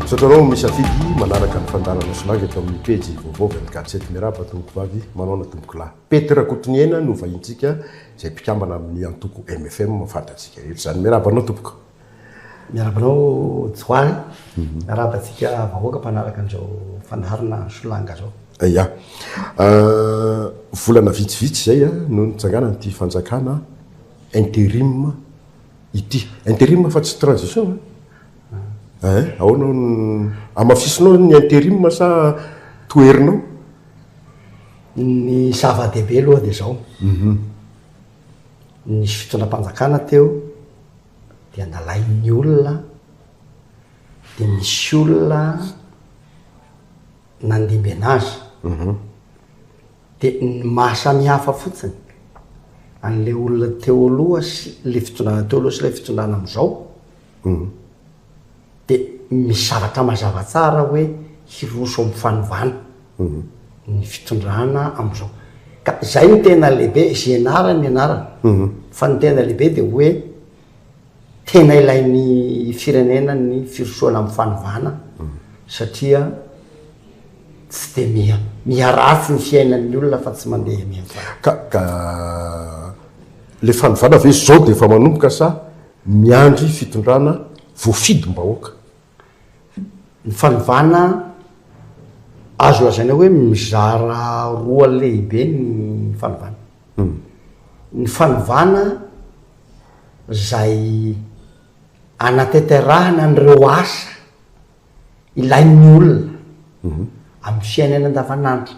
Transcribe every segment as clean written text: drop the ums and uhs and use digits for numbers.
Satranao misafidy manaraka ny fandarana solanga eto amin'ny pejy vaovao 24/7 miraba tomboko vavy manao tomboko lahy Petra Kotoniena no vahintsika izay mpikambana amin'ny antoko MFM fantatsika eto zany mirabanao tompoko mirabanao Joany mirabatsika vahoaka mpanaraka an'izao fandaharana solanga zao ya volana vitsivitsy zay no nitsangana n'ity fanjakana intérim ity intérim fa tsy transition ahoana amafisinao ny intérim sa toerinao ny zava-dehibe aloha dia zao nisy fitondram-panjakana teo dia andalain'ny olona dia misy olona nandimby anazy dia ny mahasamihafa fotsiny an'ilay olona teo aloha sy le fitondrana teo aloha sy le fitondrana amin'izao dia misy zavatra mazava tsara hoe hiroso amin'ny fanovana ny fitondrana amin'izao ka zay ny tena lehibe zay anarany anarany fa ny tena lehibe dia hoe tena ilain'ny firenena ny firosoana amin'ny fanovana satria tsy dia miharatsy ny fiainan'ny olona fa tsy mandeha ka le fanovana ve zao dia efa manomboka sa miandry fitondrana voafidim-bahoaka ny fanovana azo lazaina hoe mizara roa lehibe ny fanovana ny fanovana zay anateterahana an'ireo asa ilain'ny olona amin'ny fiainana andavanandro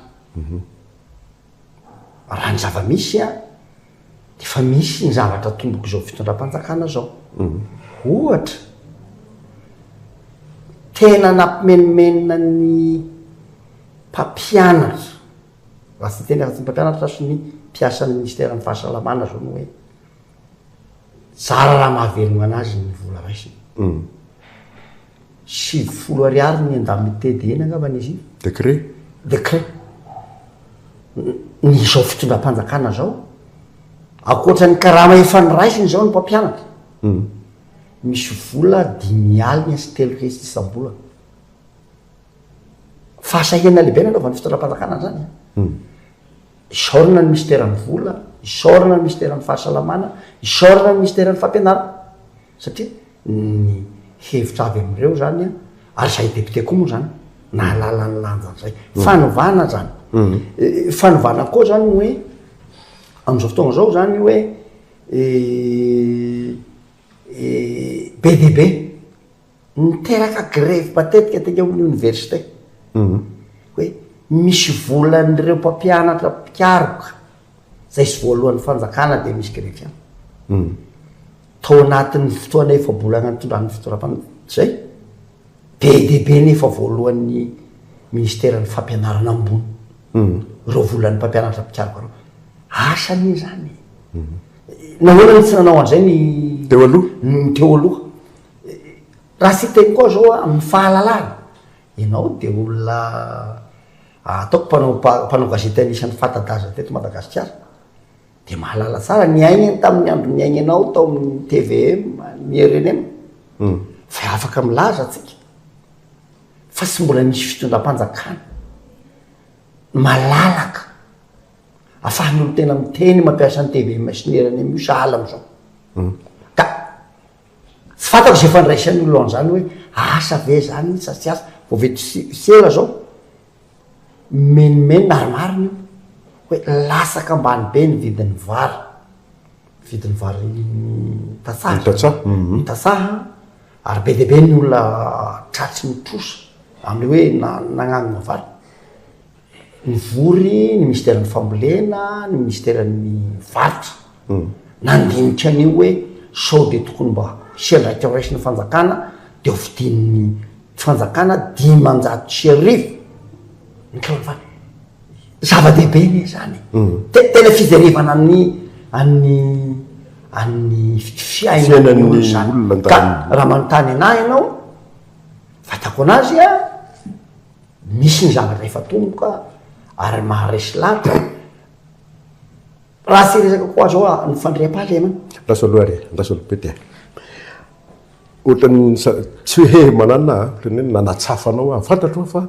raha ny zava-misy dia fa misy ny zavatra tomboko izao fitondram-panjakana zao ohatra tena nampimenomenina ny mpampianatra raha tsy tena tsy mpampianatra sy ny mpiasan'ny ministèren'ny fahasalamana zao no hoe zara raha mahavelogna anazy ny vola raisiny 70 ariary ny indemnité angamba izy décret ny zao fitondram-panjakana zao akoatra ny karama efa nyraisiny zao ny mpampianatra misy vola 5 alina sy 3 hesy isam-bolana fahasahihana lehibe nanaovany fitondram-panjakana zany isaorana ny ministèren'ny vola isaorana ny ministèren'ny fahasalamana isaorana ny ministèren'ny fampianarana satria ny hevitra avy amin'ireo zany ary zay député koa moa zany nahalala ny lanjan'izay fanovana zany fanovana koa zany hoe amin'izao fotoana zao zany hoe BDB niteraka grève matetika teka amin'ny université hoe misy volan'ireo mpampianatra mpikaroka zay sy voalohan'ny fanjakana dia misy grève ihany tao anatin'ny fotoana efa bolana nitondrany fitondram-panjakana zay BDB nefa voalohan'ny ministèren'ny fampianarana ambony ireo volan'ny mpampianatra mpikaroka reo asany zany nahoana ny tsy nanao an'izay ny teo aloha raha sy teny koa zao amin'ny fahalalana ianao dia olona ataoko mpanao gazety anisan'ny fanta-daza teto Madagasikara dia mahalala tsara ny aignany tamin'ny andro ny aignanao tao amin'ny TVM ny RNM fa afaka milaza atsika fa tsy mbola misy fitondram-panjakana malalaka afahan'ny olo tena miteny mampiasa ny TVM sy ny RNM io sahala am'izao ka tsy fantako zay fandraisan'ny olo an'izany hoe asa ve zany sa tsy asa vao vety sera zao menimeny ary marina io hoe lasaka ambany be ny vidin'ny vary tatsaha ary be dia be ny olona tratsy mitrosa amin'ny hoe nagnanona vary ny vory ny ministèren'ny fambolena ny ministèren'ny varitra nandinitra an'io hoe sao dia tokony mba siandraika raisiny fanjakana dia ovidin'ny fanjakana 500,000 ny kilova zava-dehibe ne zany tena fijerevana an'ny fiainan'ny olo zany ka raha manontany anahy ianao fatako anazy misy ny zavatra efa tomboka ary maharesy lahatra raha sy resaka koa zao ny fandriam-pahalemana andraso aloha ary andraso alo pete ohatrany tsy hoe manana hoe nanatsafanao a fantatro fa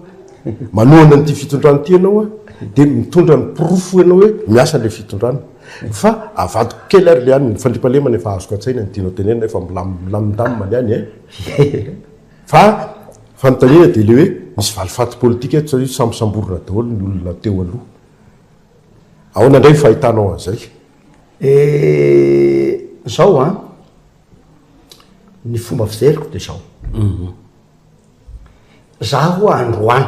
manoana n'ity fitondrano ty ianao a dia mitondra ny pirofo ianao hoe miasa le fitondrano fa avadiko kely ary le any ny fandripalemana efa azoko an-tsaina ny tianao tenena efa milamindamimany any fa fanontaniana dia le hoe misy valifaty politika eto satria sambosamborona daholo ny olona teo aloha ahoana indray fahitanao an'izay zao a ny fomba fijeriko dia zao zaho androany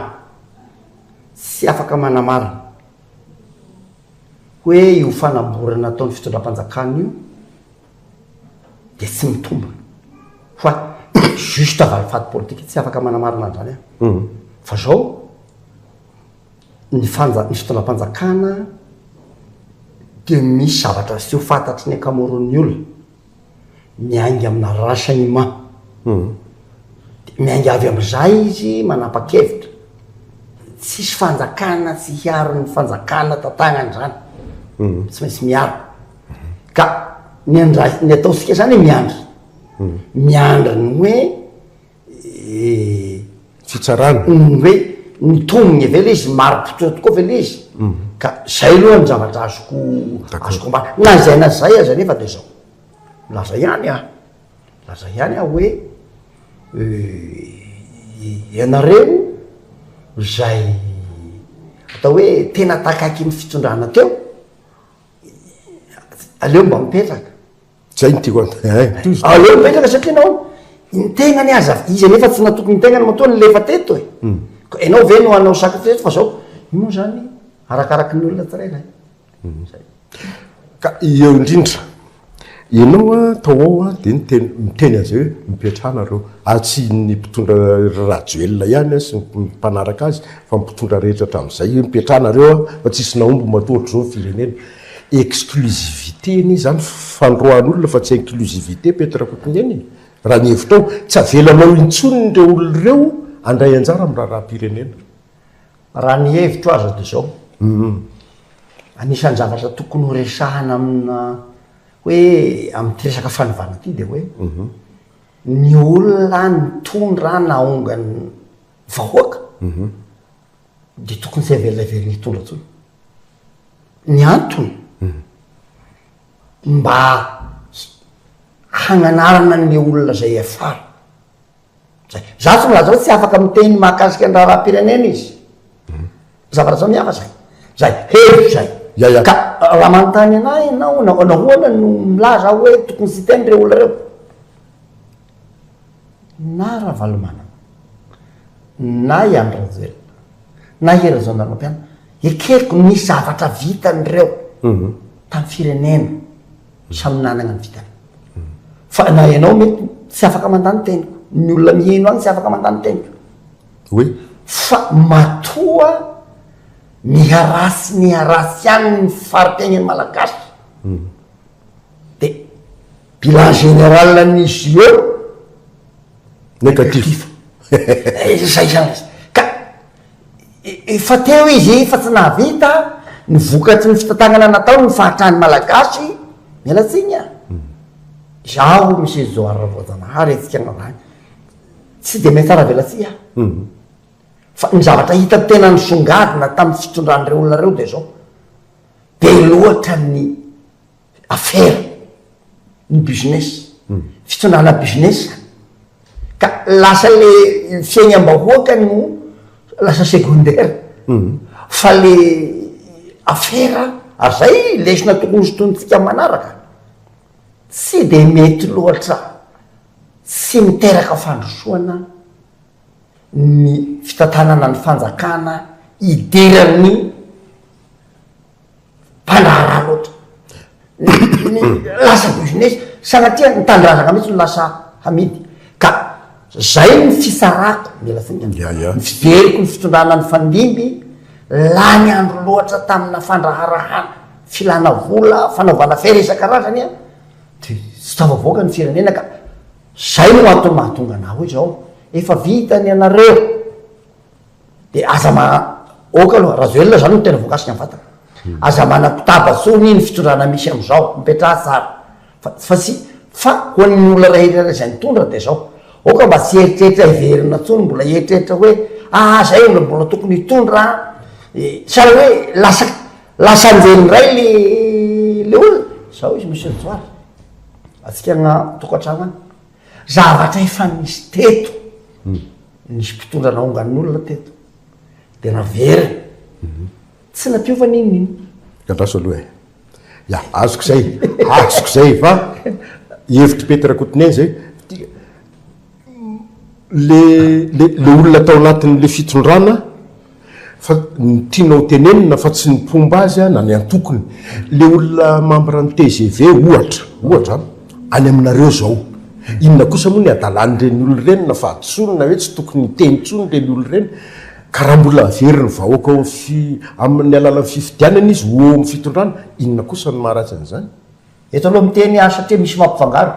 tsy afaka manamarina hoe io fanamborana ataon'ny fitondram-panjakana io dia tsy mitombona fa juste valifaty politika tsy afaka manamarina an'izany fa zao ny fitondram-panjakana dia misy zavatra sy ho fantatry ny akamoron'ny olona miaingy amina rasany ma miaingy avy am'izay izy manapa-kevitra tsisy fanjakana tsy hiaro ny fanjakana tantagnany zany tsy maintsy miaro ka ny ataosika zany miandry ny hoe fitsarana hoe nitomigny ve le izy maro-potoa tokoa ve le izy ka zay aloha ny zavatra azoko mbana na zay na zay aza nefa dia zao laza ihany hoe ianareo zay atao hoe tena takaiky ny fitondrana teo aleo mba mipetraka zay ny tiako aleo mipetraka satria nao integnany aza izy nefa tsy natokony integnany matoa ny lefa teto enao ve no anao sacrifice fa zao io moa zany arakaraky ny olona tsirairay ka eo indrindra ianao a tao ao a dia miteny azay hoe mipetrahanareo tsy ny mpitondra rajoelona ihany sy mpanaraka azy fa mpitondra rehetra hatramin'izay mipetrahanareo fa tsisy naombo matohatro zao firenena exclusivité ny zany fandroan'olona fa tsy inclusivité petrakotonyeny raha ny hevitrao tsy avelanao intsony ndreo olona ireo andray anjara amin'ny raharaha-pirenena raha ny hevitro aza dia zao anisan'ny zavatra tokony ho resahana amina hoe amin'ty resaka fanovana ty dia hoe ny olona nitondra naongany vahoaka dia tokony tsy avelona very nitondra tsony ny antony mba hagnanarana n'le olona zay afara zay za tsy milaza hoe tsy afaka miteny mahakasika ny raharaha-pirenena izy zavatra zao mihafa zay hevitro zay ka raha manontany anay ianao nahoana no milaza hoe tokony tsy teny reo olona reo na raha valomanana na iandro rajoelona na herazao naromampiana ekeko nisy zavatra vitan'ireo tamin'ny firenena samy nanana ny vitany fa na ianao mety tsy afaka mandany teniko ny olona miheno any tsy afaka mandany teniko fa matoa miharasy any ny faritegny malagasy dia bilan général nisy eo négatif zay zany ka efa teo izy fa tsy nahavita ny vokatsy ny fitatagnana natao ny fahatrany malagasy mialatsiny a zaho misy zao aravoajanahary etsika anarany tsy dia mety aravelatsy fa ny zavatra hita tena ny songadina tamin'ny fitondran'ireo olona reo dia zao be loatra ny affaire ny business fitondrana business ka lasa le fiainam-bahoaka no lasa secondaire fa le affaire ary zay lesina tokony sotonitsika manaraka tsy dia mety loatra tsy miteraka fandrosoana ny fitantanana ny fanjakana idiran'ny mpandraharaha loatra lasa business sanatria nitandrazaka mihitsy no lasa hamidy ka zay ny fisarako ny fideriko ny fitondrana ny fandimby lany andro loatra tamina fandraharahana filana vola fanaovana fery isan-karazany a dia tsy tavavoaka ny firenena ka zay no atony mahatonga anah hoe zao efa vitany anareo dia aza oka aloha razoelona zany no tena voakasika ny vatana aza manapitabatsony ny fitondrana misy am'izao mipetraha tsara fa ho an'ny olona rehetra zay nitondra dia zao oka mba tsy eritreritra iverina tsony mbola eritreritra hoe zay mbola tokony hitondra sary hoe lasanjeny ray le olona zao izy monsieur Joary atsika na tokantrano any zavatra efa misy teto nisy mpitondra naongan'olona teto de naverina tsy nampiovana inonino kandraso aloha ya azoko zay fa hevitry Petra Cotonien zay le olona tao anatin'le fitondrana fa tianao tenenina fa tsy nipomba azy na ny antokony le olona membre ny TGV ohatra any aminareo zao inona kosa moa ny adalan'ireny olo reny na fahatsonona hoe tsy tokony teny tsony reny olo reny ka raha mbola averiny vahoaka amin'ny alalan'ny fifidianana izy o amin'ny fitondrana inona kosa ny maharatsy an'izany eto aloha miteny satria misy mampifangaro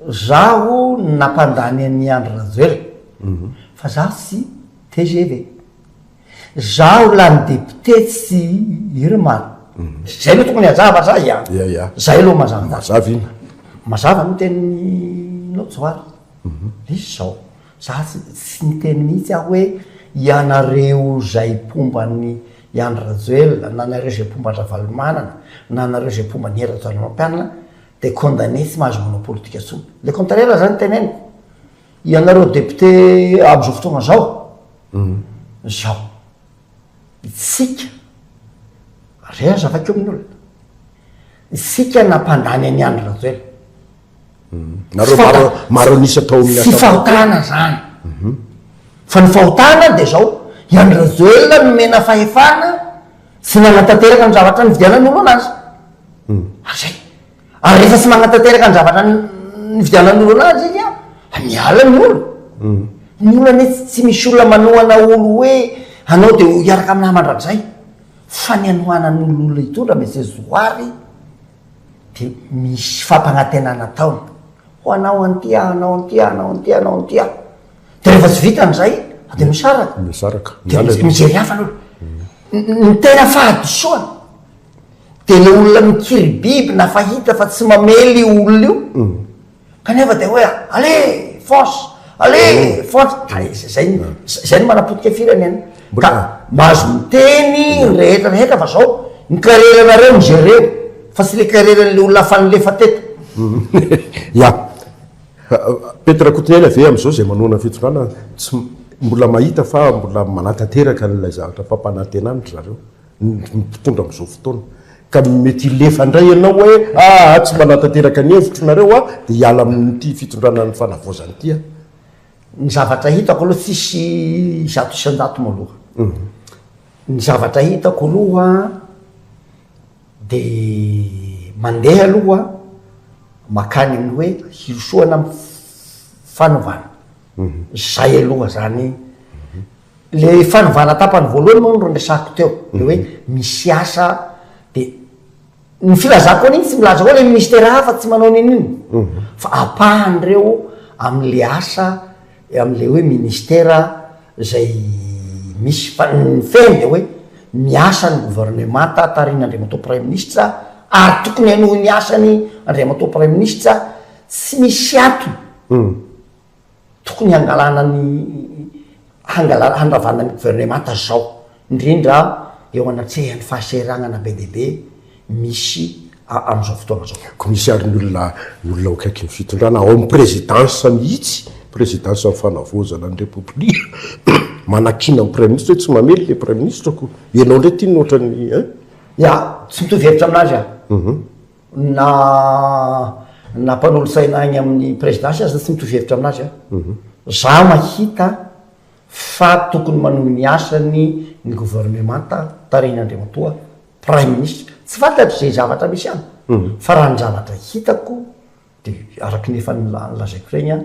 zaho nampandany any Andry Rajoelina fa zaho tsy TGV zaho lany député tsy Irmany zay aloha tokony hajava za zay aloha mazava no teninao Joary izy zao za tsy niteny mihitsy aho hoe ianareo zay pombany Andry Rajoelina na nareo zay pomba Ravalomanana na nareo zay pomba ny Rajaomampianana de condamné tsy mahazo manao politika tsony le contraire zany teneniko ianareo député am'izao fotoagna zao isika rea zavakeo amin'olona isika nampandany any Andry Rajoelina nareo maro nisa tao amin'ny tsy fahotana zany fa ny fahotana de zao Andry Rajoelina nomena fahefana sy nanatanteraka ny zavatra nividianan'olo anazy zay ary rehefa tsy manatanteraka ny zavatra nividianan'olo anazy izy miala ny olo ny olo ane tsy misy olona manohana olo hoe anao de hiaraka amin'ny namandrak'zay fa ny anohanan'olo olona hitondra Monsieur Joary de misy fampanantenana taona ho anao antia de rehefa tsy vitan'zay de misaraka de mijery hafan'olo ny tena fahadisoana de le olona mikiry biby na fahita fa tsy mamely olona io kanefa de hoe allez force zay ny manapotika firenena ka mahazo miteny rehetrarehetra fa zao ny kareranareo mijereo fa tsy le kareran'le olona fanylefa teto Petra Cotonien ave am'izao zay manona fitondrana tsy mbola mahita fa mbola manatanteraka n'ilay zavatra fampanantenanitra zareo mpitondra am'izao fotoana ka mety lefa ndray ianao hoe tsy manatanteraka ny hevitro nareo de hiala amin'ity fitondrana ny fanavozany ity ny zavatra hitako aloha tsisy zato isan-jato moaloha ny zavatra hitako aloha de mandeha aloha makany amin'ny hoe hirosoana amin'ny fanovana zay aloha zany le fanovana tapany voalohany moa ro resako teo le hoe misy asa de ny filazako an'iny tsy milaza hoe le ministera hafa tsy manao nin'iny fa apahan'ireo am'le asa am'le hoe ministera zay misy ny feny de hoe miasa ny gouvernemanta tarina Andriamatoa Premier Ministre ary tokony hanoho ny asany Andriamatoa Premier Ministre tsy misy atony tokony handravana ny gouvernemanta zao indrindra eo anatrehany fahaseranana be de be misy am'izao fotoana zao komisiary ny olona okaiky ny fitondrana ao amin'ny présidence mihitsy présidence amin'ny fanavozana ny république manakina amin'ny premier ministre hoe tsy mamely le premier ministre ko ianao ndray ty nohatra ny tsy mitovy hevitra aminazy na mpanolo saina agny amin'ny présidence azy tsy mitovy hevitra aminazy za mahita fa tokony manohy ny asany ny gouvernemanta tarina Andriamatoa Premier Ministre tsy fantatry zay zavatra misy any fa raha ny zavatra hitako de araky nefa nlazaiko regny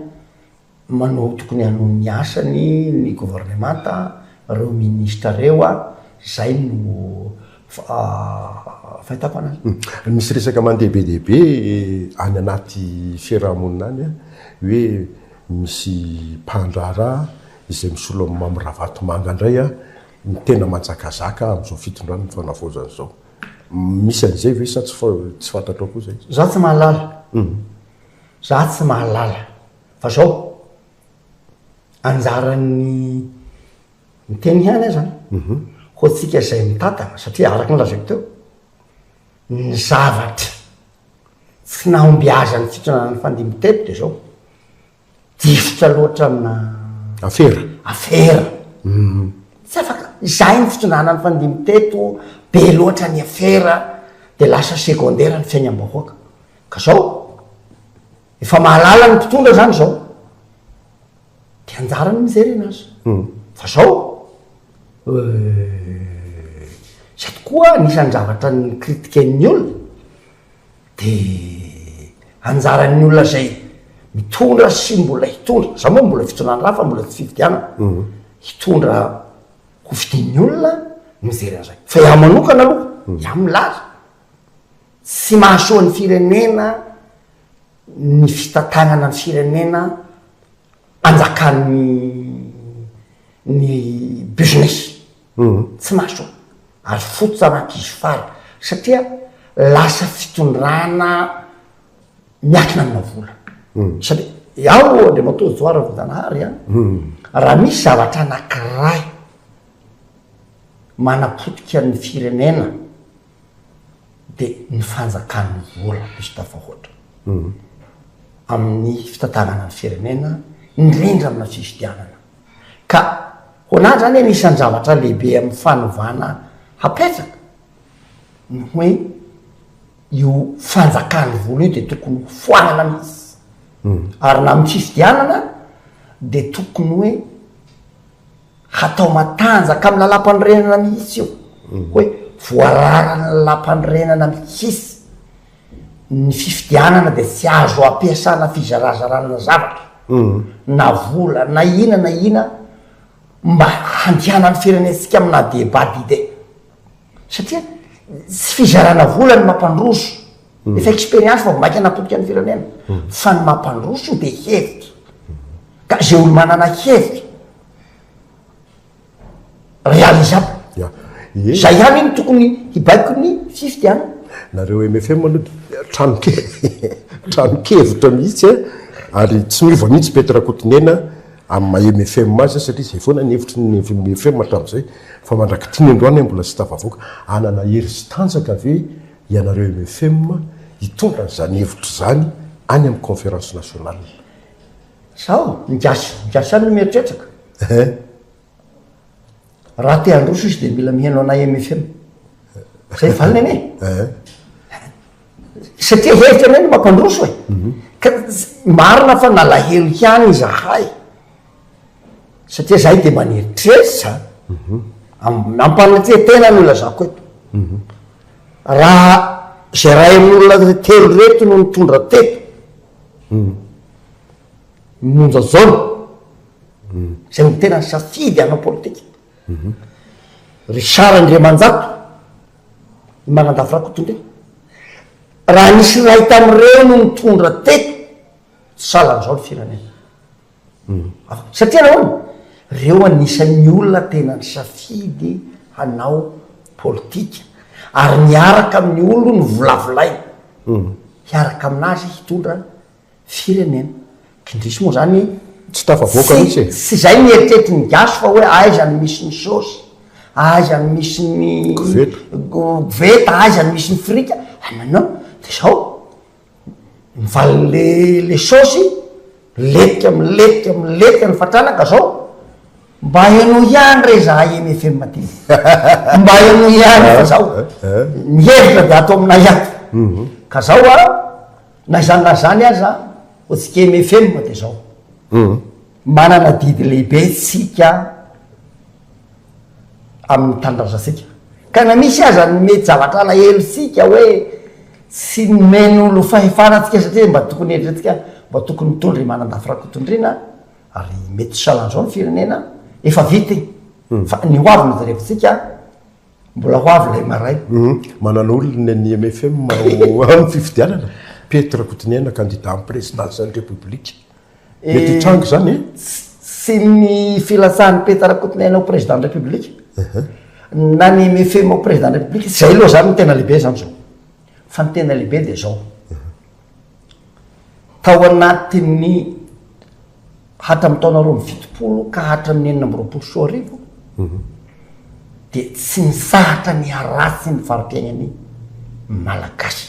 manohy tokony hanohy ny asany ny gouvernemanta reo ministre reo zay no fahitako anazy misy resaka mandeha be dehibe any anaty fiarahamonina any hoe misy mpandrara izay misolo mamyravato manga ndray ny tena manjakazaka am'izao fitondrana ny fanavozana zao misy an'izay ve sa tsy fantatro koa zay za tsy mahalala fa zao anjarany miteny ihany zany ho tsika zay mitantana satria araky ny lazaiko teo ny zavatra tsy nahomby azy ny fitronanany fandimiteto de zao difotra loatra amina afera tsy afaka zay ny fitronanany fandimiteto be loatra ny afera de lasa secondaire ny fiainam-bahoaka ka zao efa mahalala ny mpitondra zany zao de anjarany mijery anazy fa zao zay tokoa anisan'ny zavatra ny kritiken'ny olona de anjaran'ny olona zay mitondra sy mbola hitondra za moa mbola fitronany raha fa mbola tsy fividianana hitondra ho fidin'ny olona mijery an'izay fa iaho manokana aloha iaho milaza tsy mahasoan'ny firenena ny fitatagnana ny firenena anjakan'ny ny business tsy mahasoa ary fototra anankizy fara satria lasa fitondrana miakina amina vola satria iaho de matozoara vodanahary raha misy zavatra anankiray manapotika ny firenena de ny fanjakan'ny vola misy tafahoatra amin'ny fitatagnana ny firenena indrindra amina fifidianana ka honazy zany anisan'ny zavatra lehibe amin'ny fanovana hapetraka ny hoe io fanjakan'ny vola io de tokony foanana mihitsy ary na amin'ny fifidianana de tokony hoe hatao matanjaka amin'ny lalam-panorenana mihitsy io hoe voararana lalam-panorenana mihitsy ny fifidianana de tsy azo ampiasana fizarazarana zavatra na vola na ina mba handianany firenetsika amina débat d'idée satria tsy fizarana vola ny mampandroso efa expérience fa vomaika napotika ny firenena fa ny mampandroso de hevitra ka zay olo manana hevitra réalisable zay ihany iny tokony hibaiko ny fifidianana nareo MFM aloha tranokevitra mihitsy ary tsy miova mihitsy Petra Kotonena amin'ny maha MFM mazy satria zay foana ny hevitry ny MFM hatramin'izay fa mandraky tiany androany mbola sy tafavoaka anana hery sy tanjaka ve ianareo MFM hitondra n'izany hevitra zany any amin'ny conférence nationale sao migasy any mieritrertraka raha te androso izy de mila mihaino ana MFM zay valiny ane satria hevitra anay no mampandroso e ka marina fa nalahelo ihany izahay satria zahay de maneritreritra ampanatria tena ny olona zako eto raha zay ray amin'olona telo reto no mitondra teto monja zaona zay no tena safidy anao politika Richard Andriamanjato manandafira Kotondre raha nisy ray tamin'ireo no mitondra teto salan'izao ny firenena satria nahoana reo anisan'ny olona tena ny safidy hanao politika ary miaraka amin'ny olo ny volavolaina hiaraka aminazy hitondra firenena kindrisy moa zany tsy tafavoaka mihitsy sy zay mieritrerity ny gaso fa hoe aizany misy ny sosy aizany misy ny goveta aizany misy ny frika aminao de zao mivaly le sosy letika ny fatranaka zao mba haino ihany re zahay MFM ty mba haino ihany fa zao mihevitra de atao amina iaty ka zao na zany aza otsika MFM de zao manana didy lehibe tsika amin'ny tanindrazasika ka na misy aza ny mety zavatra alahelo-tsika hoe tsy men'olo fahefanatsika satria mba tokony eritretika mba tokony mitondry manandafira Kotondrina ary mety salan'izao ny firenena efa vita fa ny hoavy mijerevitsika mbola hoavy lay maray manana olona ny MFM amin'ny fifidianana Petra Kotonena candidat amin'ny présidence ny république mety trango zany sy ny filatsahan'ny Petra Kotonena ho président de république na ny MFM ho président de république zay loha zany ny tena lehibe zany zao fa ny tena lehibe de zao tao anatin'ny hatra amin'ny taona roa mivitopolo ka hatra amin'ny 420 dia tsy nisahatra ny aratsy ny faripiainany malagasy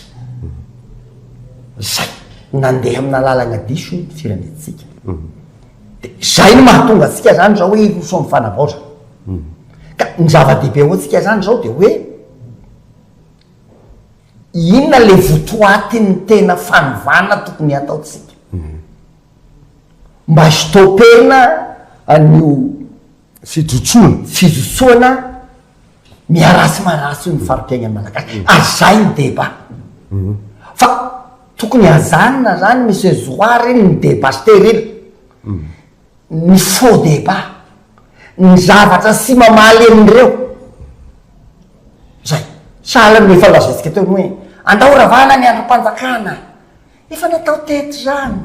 zay nandeha amina lalagna diso firenetsika dia zay no mahatonga atsika zany zao hoe roso amin'ny fanavaoza ka ny zava-dehibe ho atsika zany zao dia hoe inona le votoatiny tena fanovana tokony ataotsika mba stopena an'io fijotsoana miarasy maratsy ny faripiainany malagasy azay ny débat fa tokony azanina zany misy zoary ny débat stérile ny faux débat ny zavatra sy mamaly amin'ireo zay sahala nefa lazantsika teo hoe andao ravana ny androm-panjakana efa natao teto zany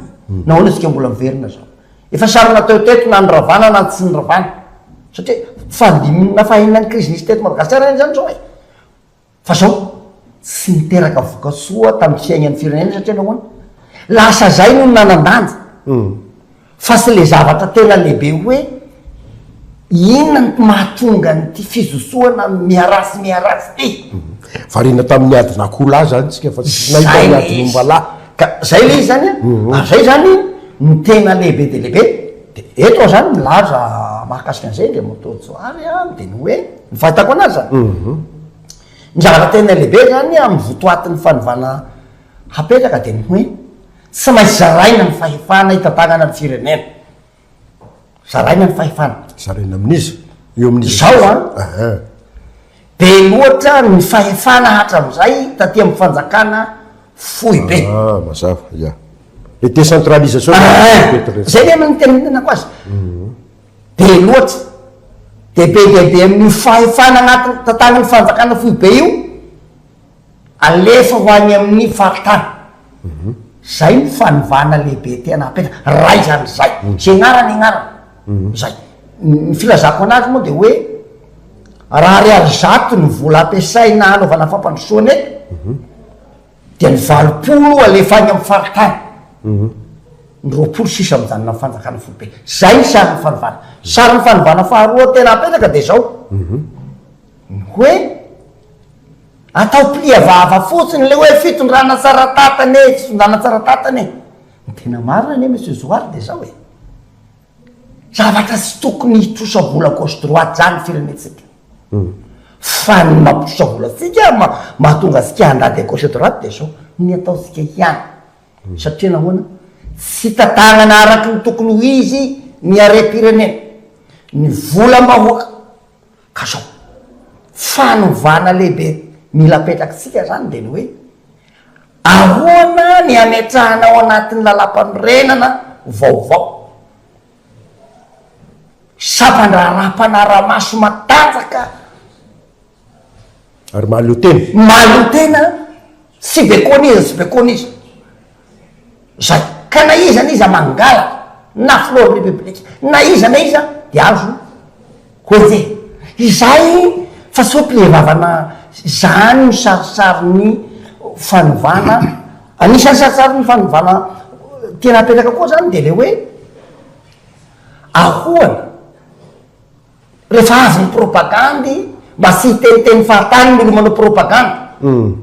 nahoana tsika mbola miverina zao efa sary natao teto na nyravana na tsy ny ravana satria fandimina fahinana ny krizy nisy teto Madagasikara iny zany zao e fa zao tsy niteraka vokasoa tamin'ny fiainan'ny firenena satria nahoana lasa zay no nanan-danja fa sy le zavatra tena lehibe hoe inona ny mahatonga nyty fizosoana miarasy ty varina tamin'ny adin'akola zany tsika fa tsy nahita adin'ombalahy ka zay le izy zany zay zany ny tena lehibe de lehibe de eto zany milaza mahakasika an'izay le motojoary dia ny hoe ny fahitako anazy zany ny zavatra tena lehibe zany amin'ny votoatin'ny fanovana hapetraka dia ny hoe tsy maintsy zaraina ny fahefana hitantanana ny firenena zaraina ny fahefana zaraina amin'izy eo amin'izy zao be loatra ny fahefana hatram'izay taty amin'ny fanjakana fohy be mazava ya le décentralisation zay le amin'ny tenitenako azy be loatra de be dehibe amin'ny fahefana anatiny tantanany fanjakana fohy be io alefa ho any amin'ny faritany zay ny fanovana lehibe tena apetraka ray zany zay zay agnarany agnarany zay ny filazako anazy moa dia hoe raha ariary zato ny vola ampiasaina hanaovana fampandrosoana eto dia ny valopolo alefa any amin'ny faritany ny roapolo sisa mijanona fanjakana fohibe zay ny sary ny fanovana sary ny fanovana faharoa tena apetraka dia zao hoe atao plia vava fotsiny le hoe fitondrana tsara tatany e fitondrana tsara tatany e ny tena marina ane monsieur zoary dia zao e zavatra tsy tokony hitrosa vola gauche droite zany firenetsika fa ny mampitrosa vola tsika mahatonga atsika handady gauche droite dia zao ny ataotsika ihany satria nahoana tsy tantanana araky ny tokony ho izy ny are-pirenena ny vola mbahoaka ka zao fanovana lehibe mila apetrakatsika zany dia ny hoe ahoana ny ametrahanao anatin'ny lalam-panorenana vaovao sapandrarapanaramaso matanjaka ary mahaliotena mahaliotena sy bekoniza zay ka na iza na iza mangala na flor republique na iza dia azo koe izay fa tsy hoe mpilevavana zany ny sarisary ny fanovana anisan'ny sarisary ny fanovana tena apetraka koa zany dia le hoe ahoana rehefa avy ny propagandy mba sy hiteniteny fahatany milo manao propagandy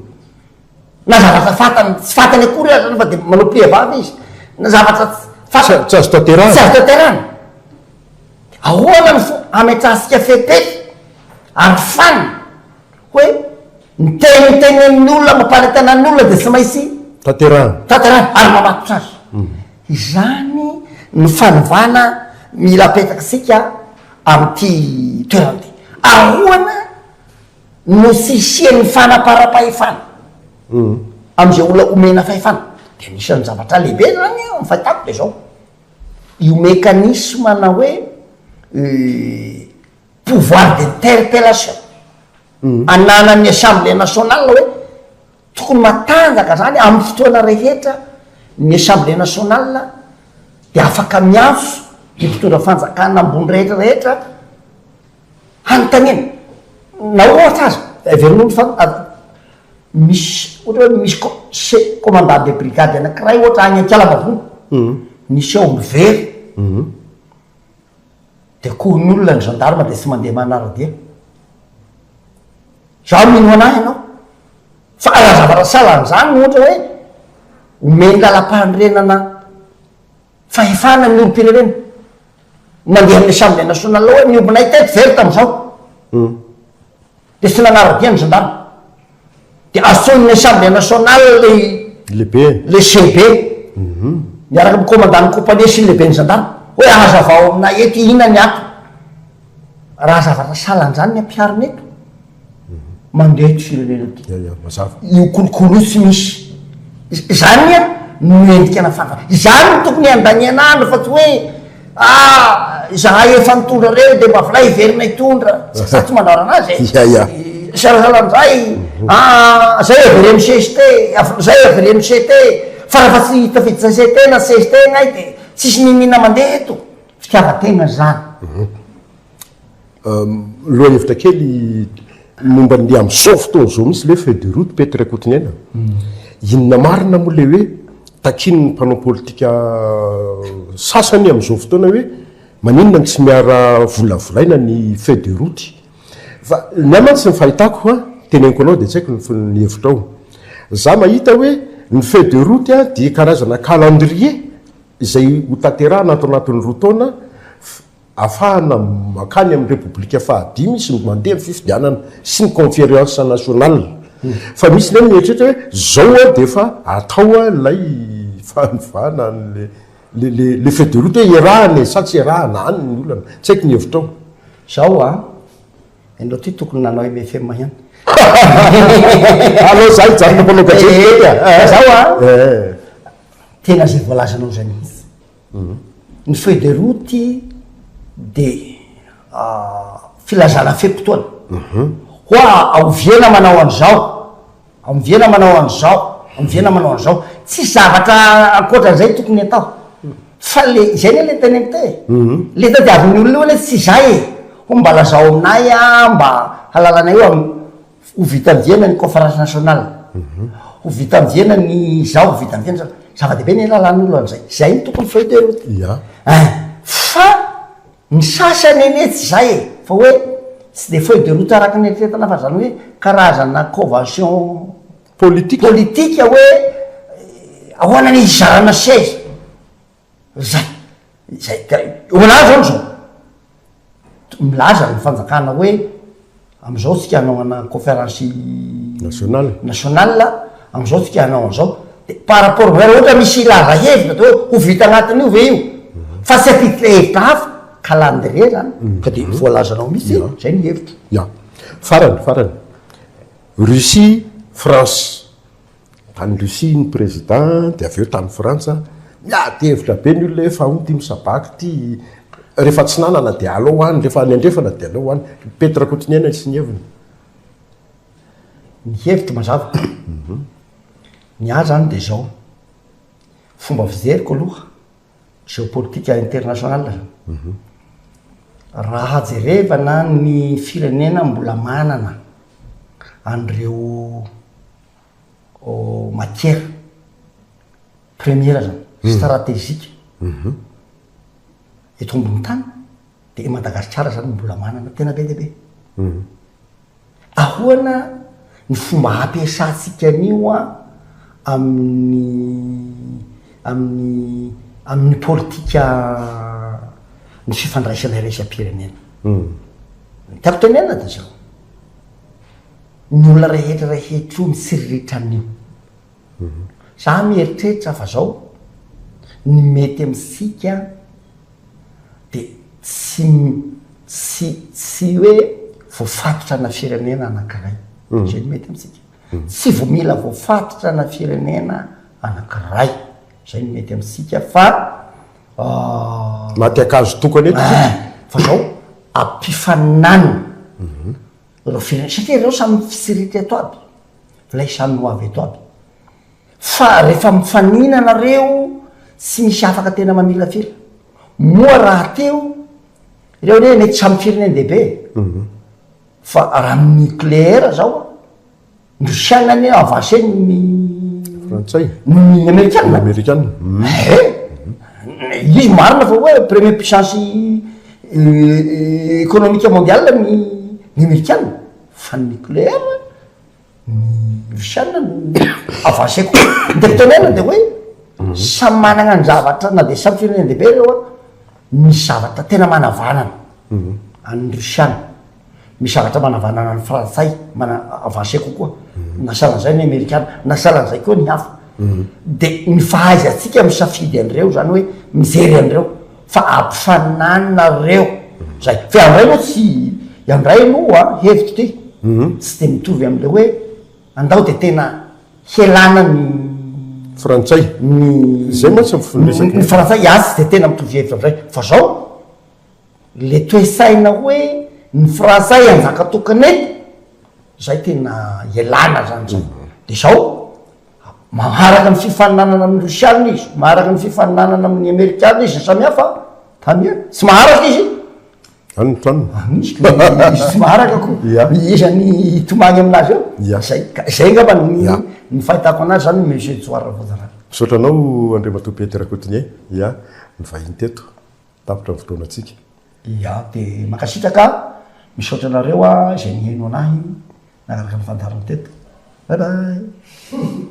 na zavatra fatany tsy fatany akory zany fa dia manao mpihevavy izy na zavatra tsy azo taterana ahoana ny ametrahantsika fetety ary fany hoe niteniteny amin'ny olona mampanetana ny olona dia tsy maintsy taterana ary mamatotra azy izany ny fanovana mila apetrakatsika amin'ity toerana ty ahoana no sisian'ny fanapara-pahefana am'izay olona omena fahefana dia nisan'ny zavatra lehibe zany mifahitako dia zao io mécanisme na hoe pouvoir d'interpellation ananan'ny assemblée nationale hoe tokony matanjaka zany amin'ny fotoana rehetra ny assemblée nationale dia afaka mianso ny mpitondra fanjakana ambony rehetrarehetra hanotanena na ohatra azy averon'olo misy ohatra hoe misy commandant de brigade anakiray ohatra any an-kialavavony nisy ao mivery de koa ny olona ny gendarme de tsy mandeha manaradia zaho mino anahy ianao fa arazavarasalan'izany ohatra hoe omeny lalam-pahandrenana fahefana amin'ny olo-pirenena mandeha amin'ny assemblée nationale hoe miombonay tety very tam'izao de tsy nanaradia ny gendarme de ason'ny assemblée nationale le CB miaraka amy commandant compagnie sy lehibe ny gendarme hoe azavao aminay eto ina ny ato raha zavatra salan'izany ny ampiarina eto mandeha eto firenena ty io kolokolo tsy misy zany a noendrikana fanfana izany no tokony andanianandro fa tsy hoe zahay efa nitondra reo de mba volay iverina hitondra sa tsy manao anazy salasalan'izay zay avery amy CST zay avery amy CT fa raha fa tsy hitafidy CST na CST gnay de tsisy mimina mandeha eto fitiavatena zany loha hevitra kely momba ny am'izao fotoana zao misy le feuille de route Petra Kotonena inona marina moa le hoe takiny ny mpanao politika sasany am'izao fotoana hoe maninona ny tsy miara volavolaina ny feuille de route fa ny amantsy ny fahitako teneniko anao de tsy haiko ny hevitra ao za mahita hoe ny feuille de route dia karazana calendrier izay ho tanterahana ato anatin'ny roa taona afahana makany amin'ny république fahadimy sy mandeha amin'ny fifidianana sy ny conférence nationale fa misy le mieritrehitra hoe zao de fa atao lay fanovana le feuille de route hoe iarahany sa tsy iarahana any ny olana tsy haiko ny hevitra ao zao enao ty tokony nanao MFM ihany alo zay jarina mpanao gazety zao tena zay voalazanao zany izy ny feuille de route de filazana fem-potoana hoa aoviana manao an'izao amviana manao an'izao amviana manao an'izao tsy zavatra ankoatran'izay tokony atao fa le zay ne le teny amte le tadiavin'ny olona hoe tsy zay ho mba lazao aminay mba halalana io ho vita miviana ny conférence nationale ho vita miviana ny zao ho vita miviana zava-dehibe ny lalàn'olo an'izay zay ny tokony feuille de route fa ny sasany eny tsy zay fa hoe tsy de feuille de route araky ny eritreretana fa zany hoe karazana convention politique hoe ahoana ny izarana seza zay ona zao zao milaza ny fanjakana hoe am'izao tsika hanao ana conférence nationale am'izao tsika hanao an'izao de par rapport vera ohatra misy ilaza hevitra de hoe ho vita agnatiny io ve io fa tsy apitile hevitra hafa calendrier zany ka de voalazanao mihitsy zay ny hevitra farany Russie France tany Russie ny président de aveo tany Frantsa miady hevitra be ny olona efa ho ty misabaky ty rehefa tsy nanana de alao any rehefa any andrefana de alao any Petra Kotonena sy ny heviny ny hevitra mazava ny azy zany de zao fomba fizeriko aloha géopolitique internationale zany raha jerevana ny firenena mbola manana an'ireo matière première zany stratégique eto ambony tany de Madagasikara zany mbola manana tena be dehibe ahoana ny fomba ampiasantsika an'io amin'ny politika ny fifandraisana raisam-pirenena tiako tenena de zao ny olona rehetra io mitsiriritry amin'io za mieritreritra fa zao ny mety amitsika de tsy hoe voafatotra na firenena anankiray zay ny mety amitsika tsy vo mila voafatotra na firenena anankiray zay ny mety amitsika fa maty akazo tokany eto fa zao ampifananina reo firenena satria reo samy fitsiriry ato aby volay samy ho avy eto aby fa rehefa mifaninana reo tsy misy afaka tena mamila fira moa raha teo reo ne mety samy firenena dehibe fa raha nucléaire zao ndrosiana ny avancé ny frantsay ny américaine izy marina fa hoe premier puissance économique mondiale ny amerikana fa ny nucléaire ny rusiana no avancé ko de tonena de hoe samy manana ny zavatra na de samy firenena lehibe reo a misy zavatra tena manavanana any rusiana misy zavatra manavanana ny frantsay avancé kokoa nasalan'izay ny amerikana nasalan'izay koa ny hafa de ny fahazy atsika misafidy an'ireo zany hoe mijery an'ireo fa ampifananina reo zay fa am'ray aloha tsy andray aloha hevitra ty tsy de mitovy am'le hoe andao de tena helana ny frantsay zay moa ny frantsay asy de tena mitovy hevitra am'zay fa zao le toesaina hoe ny frantsay anjaka tokanety zay tena helana zany zay de zao maharaka ny fifaninanana amin'ny rusiana izy maharaka ny fifaninanana amin'ny amerikana izy samy hafa tamia tsy maharaka izy tsy maharaka ko iza ny tomagny aminazy eo zay ngamba ny fahitako anazy zany monsieur Tsoara Voajanahary misaotranao Andriamatoa Petra Coutinier ia ny vahiny teto tapitra ny fotoana atsika ia de makasitraka misaotra anareo a zay niheno anahy nakaraka ny fandariny teto bye bye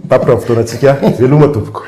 tapitra ny fotoana atsika veloma tompoko